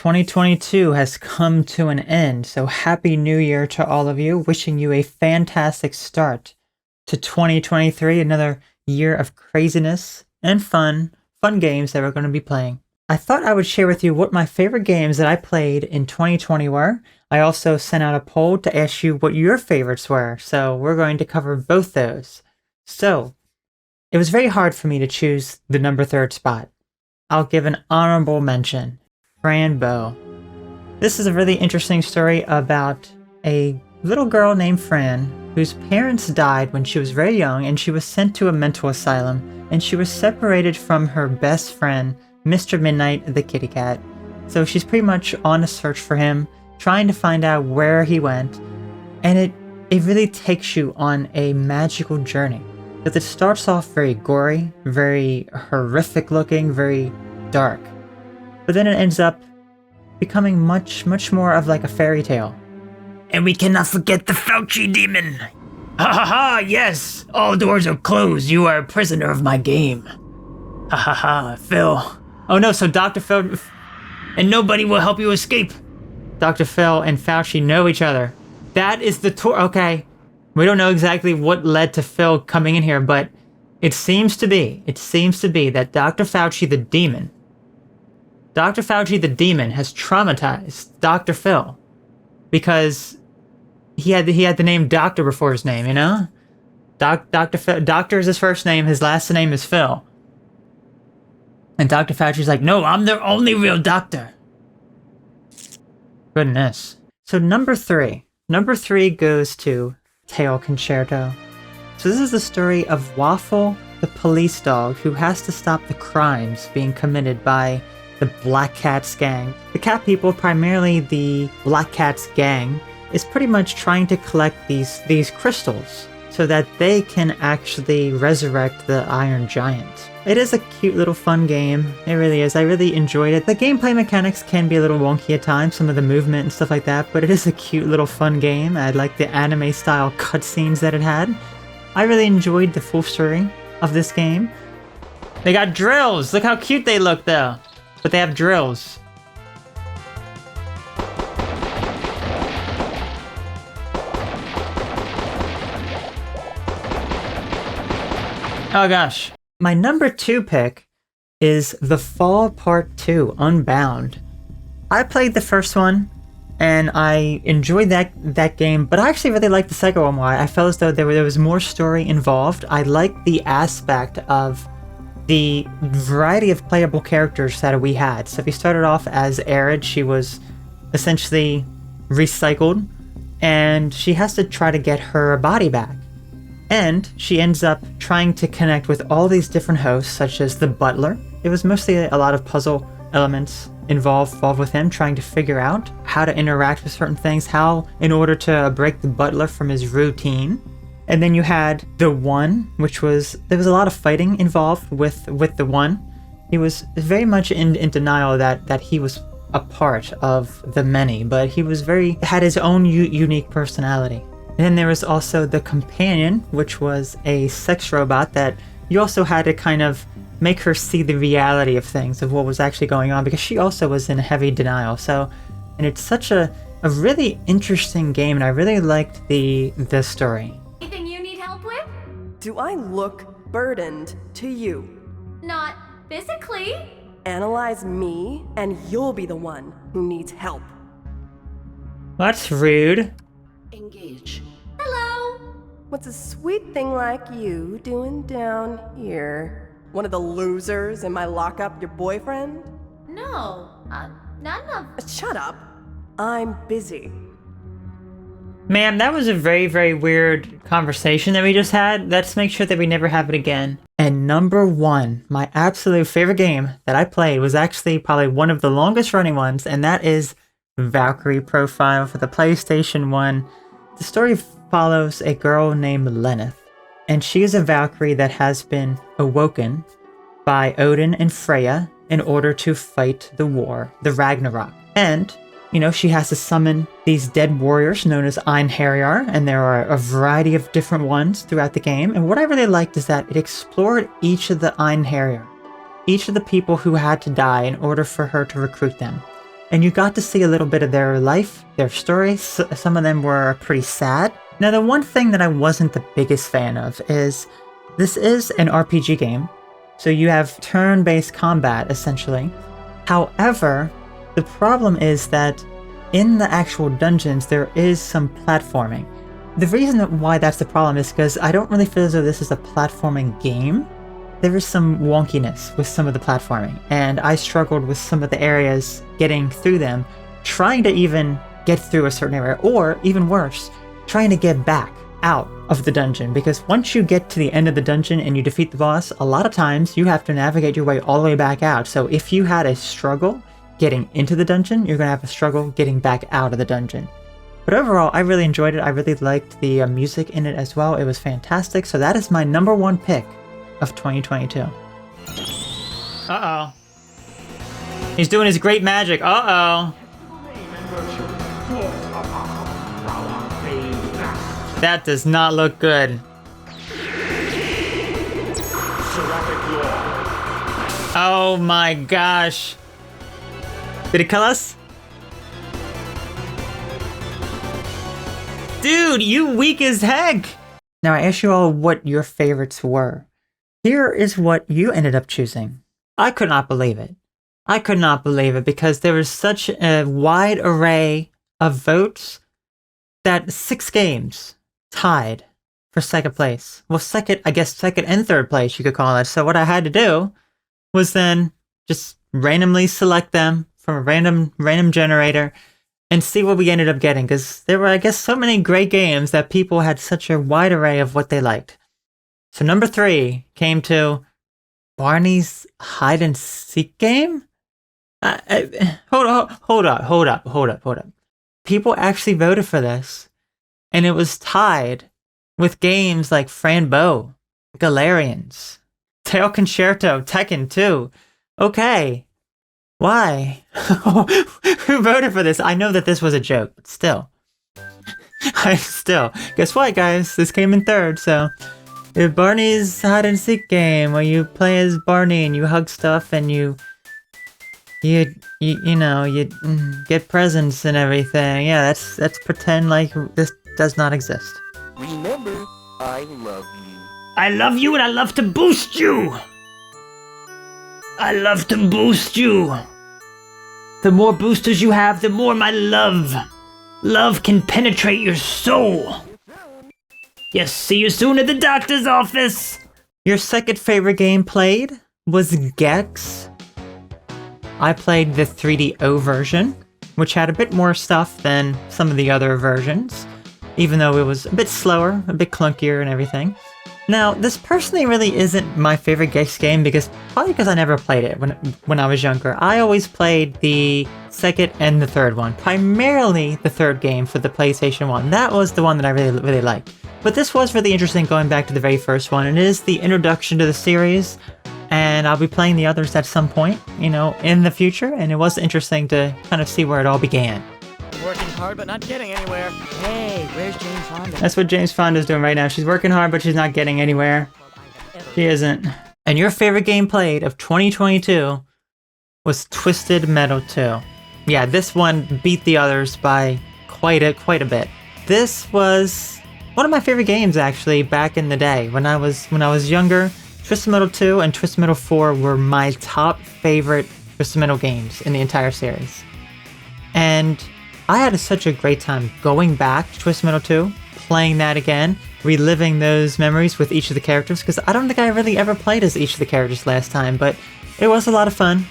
2022 has come to an end, so Happy New Year to all of you. Wishing you a fantastic start to 2023, another year of craziness and fun games that we're going to be playing. I thought I would share with you what my favorite games that I played in 2020 were. I also sent out a poll to ask you what your favorites were, so we're going to cover both those. So, it was very hard for me to choose the number 3rd spot. I'll give an honorable mention. Fran Bow. This is a really interesting story about a little girl named Fran whose parents died when she was very young, and she was sent to a mental asylum, and she was separated from her best friend, Mr. Midnight the kitty cat. So she's pretty much on a search for him, trying to find out where he went, and it really takes you on a magical journey. Because it starts off very gory, very horrific looking, very dark. But then it ends up becoming much more of like a fairy tale. And we cannot forget the Fauci demon! Ha ha ha, yes! All doors are closed, you are a prisoner of my game. Ha ha ha, Phil. Oh no, so Dr. Phil... And nobody will help you escape! Dr. Phil and Fauci know each other. That is the tour... Okay, we don't know exactly what led to Phil coming in here, but it seems to be that Dr. Fauci the demon has traumatized Dr. Phil because he had the name Doctor before his name, you know? Doctor is his first name, his last name is Phil. And Dr. Fauci's like, no, I'm the only real doctor. Goodness. So number 3 goes to Tail Concerto. So this is the story of Waffle, the police dog who has to stop the crimes being committed by the Black Cats gang. The cat people, primarily the Black Cats gang, is pretty much trying to collect these crystals so that they can actually resurrect the Iron Giant. It is a cute little fun game. It really is. I really enjoyed it. The gameplay mechanics can be a little wonky at times, some of the movement and stuff like that, but it is a cute little fun game. I like the anime style cutscenes that it had. I really enjoyed the full story of this game. They got drills! Look how cute they look though! But they have drills. Oh gosh. My number 2 pick is The Fall Part 2, Unbound. I played the first one, and I enjoyed that game, but I actually really liked the second one. Why? I felt as though there was more story involved. I liked the aspect of the variety of playable characters that we had. So if you started off as Arid, she was essentially recycled, and she has to try to get her body back. And she ends up trying to connect with all these different hosts, such as the butler. It was mostly a lot of puzzle elements involved with him, trying to figure out how to interact with certain things, how in order to break the butler from his routine. And then you had the One, which was, there was a lot of fighting involved with the One. He was very much in denial that he was a part of the many, but he was had his own unique personality. And then there was also the Companion, which was a sex robot that you also had to kind of make her see the reality of things, of what was actually going on, because she also was in heavy denial. So, and it's such a really interesting game, and I really liked the story. Anything you need help with? Do I look burdened to you? Not physically. Analyze me, and you'll be the one who needs help. That's rude. Engage. Hello. What's a sweet thing like you doing down here? One of the losers in my lockup, your boyfriend? No, none of... Shut up. I'm busy. Ma'am, that was a very weird conversation that we just had. Let's make sure that we never have it again. And number 1, my absolute favorite game that I played was actually probably one of the longest running ones, and that is Valkyrie Profile for the PlayStation 1. The story follows a girl named Lenneth, and she is a Valkyrie that has been awoken by Odin and Freya in order to fight the war, the Ragnarok. And, you know, she has to summon these dead warriors known as Einherjar, and there are a variety of different ones throughout the game. And what I really liked is that it explored each of the Einherjar, each of the people who had to die in order for her to recruit them. and you got to see a little bit of their life, their stories. Some of them were pretty sad. Now, the one thing that I wasn't the biggest fan of is this is an RPG game, so you have turn-based combat, essentially. However, the problem is that in the actual dungeons, there is some platforming. The reason why that's the problem is because I don't really feel as though this is a platforming game. There is some wonkiness with some of the platforming, and I struggled with some of the areas getting through them, trying to even get through a certain area, or even worse, trying to get back out of the dungeon, because once you get to the end of the dungeon and you defeat the boss, a lot of times you have to navigate your way all the way back out. So if you had a struggle getting into the dungeon, you're going to have a struggle getting back out of the dungeon. But overall, I really enjoyed it. I really liked the music in it as well. It was fantastic. So that is my #1 pick of 2022. Uh-oh. He's doing his great magic. Uh-oh. That does not look good. Oh my gosh. Did it kill us? Dude, you weak as heck! Now I asked you all what your favorites were. Here is what you ended up choosing. I could not believe it. I could not believe it because there was such a wide array of votes that 6 games tied for second place. Well, second and third place, you could call it. So what I had to do was then just randomly select them from a random generator and see what we ended up getting, because there were, I guess, so many great games that people had such a wide array of what they liked. So #3 came to Barney's hide and seek game. Hold up. People actually voted for this, and it was tied with games like Frambo, Galarians, Tail Concerto, Tekken 2. Okay. Why? Who voted for this? I know that this was a joke, but still. Guess what, guys? This came in 3rd, so. Barney's hide and seek game where you play as Barney and you hug stuff and you get presents and everything. Yeah, that's pretend like this does not exist. Remember, I love you. I love you and I love to boost you! I love to boost you! The more boosters you have, the more my love can penetrate your soul! Yes, see you soon at the doctor's office! Your second favorite game played was Gex. I played the 3DO version, which had a bit more stuff than some of the other versions, even though it was a bit slower, a bit clunkier and everything. Now, this personally really isn't my favorite Gex game probably because I never played it when I was younger. I always played the second and the third one, primarily the third game for the PlayStation 1. That was the one that I really liked. But this was really interesting going back to the very first one. It is the introduction to the series, and I'll be playing the others at some point, in the future, and it was interesting to kind of see where it all began. Working hard but not getting anywhere. Hey, where's James Fonda? That's what James Fonda's doing right now. She's working hard, but she's not getting anywhere. She isn't. And your favorite game played of 2022 was Twisted Metal 2. Yeah, this one beat the others by quite a bit. This was one of my favorite games, actually, back in the day. When I was younger, Twisted Metal 2 and Twisted Metal 4 were my top favorite Twisted Metal games in the entire series. And I had such a great time going back to Twisted Metal 2, playing that again, reliving those memories with each of the characters, because I don't think I really ever played as each of the characters last time, but it was a lot of fun,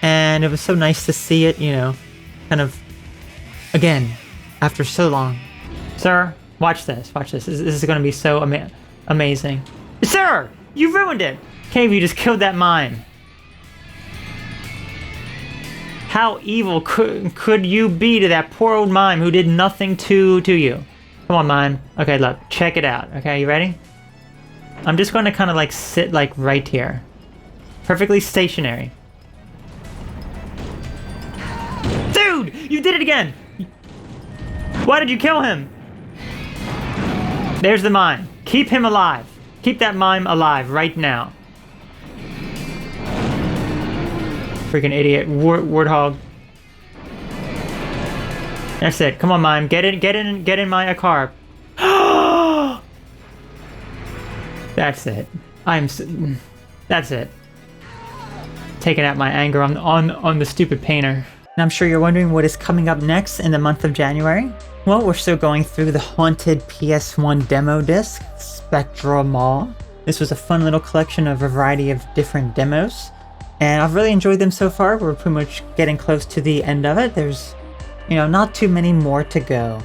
and it was so nice to see it, kind of, again, after so long. Sir, watch this. This is going to be so amazing. Sir, you ruined it! Can't believe you just killed that mime. How evil could you be to that poor old mime who did nothing to you? Come on, mime. Okay, look, check it out. Okay, you ready? I'm just going to kind of sit right here. Perfectly stationary. Dude, you did it again! Why did you kill him? There's the mime. Keep him alive. Keep that mime alive right now. Freaking idiot. Warthog. That's it. Come on, Mime. Get in my car. That's it. That's it. Taking out my anger on the stupid painter. And I'm sure you're wondering what is coming up next in the month of January. Well, we're still going through the Haunted PS1 demo disc, Spectral Mall. This was a fun little collection of a variety of different demos, and I've really enjoyed them so far. We're pretty much getting close to the end of it. There's, not too many more to go.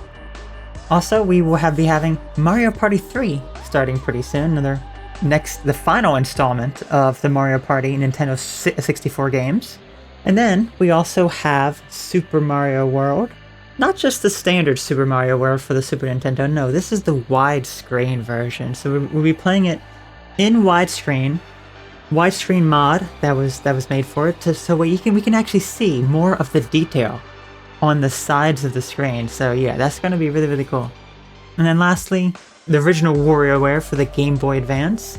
Also, we will be having Mario Party 3 starting pretty soon. The final installment of the Mario Party Nintendo 64 games. And then we also have Super Mario World. Not just the standard Super Mario World for the Super Nintendo, no, this is the widescreen version. So we'll be playing it in widescreen mod that was made for it, so we can actually see more of the detail on the sides of the screen. So yeah, that's going to be really, really cool. And then lastly, the original WarioWare for the Game Boy Advance.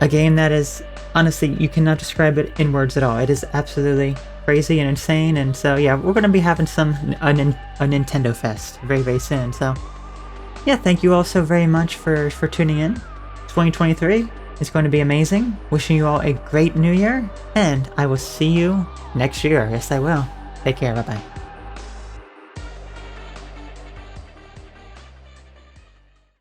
A game that is, honestly, you cannot describe it in words at all. It is absolutely crazy and insane, and so yeah, we're going to be having a Nintendo Fest very, very soon. So yeah, thank you all so very much for tuning in. 2023 is going to be amazing. Wishing you all a great new year, and I will see you next year. Yes, I will. Take care. Bye-bye.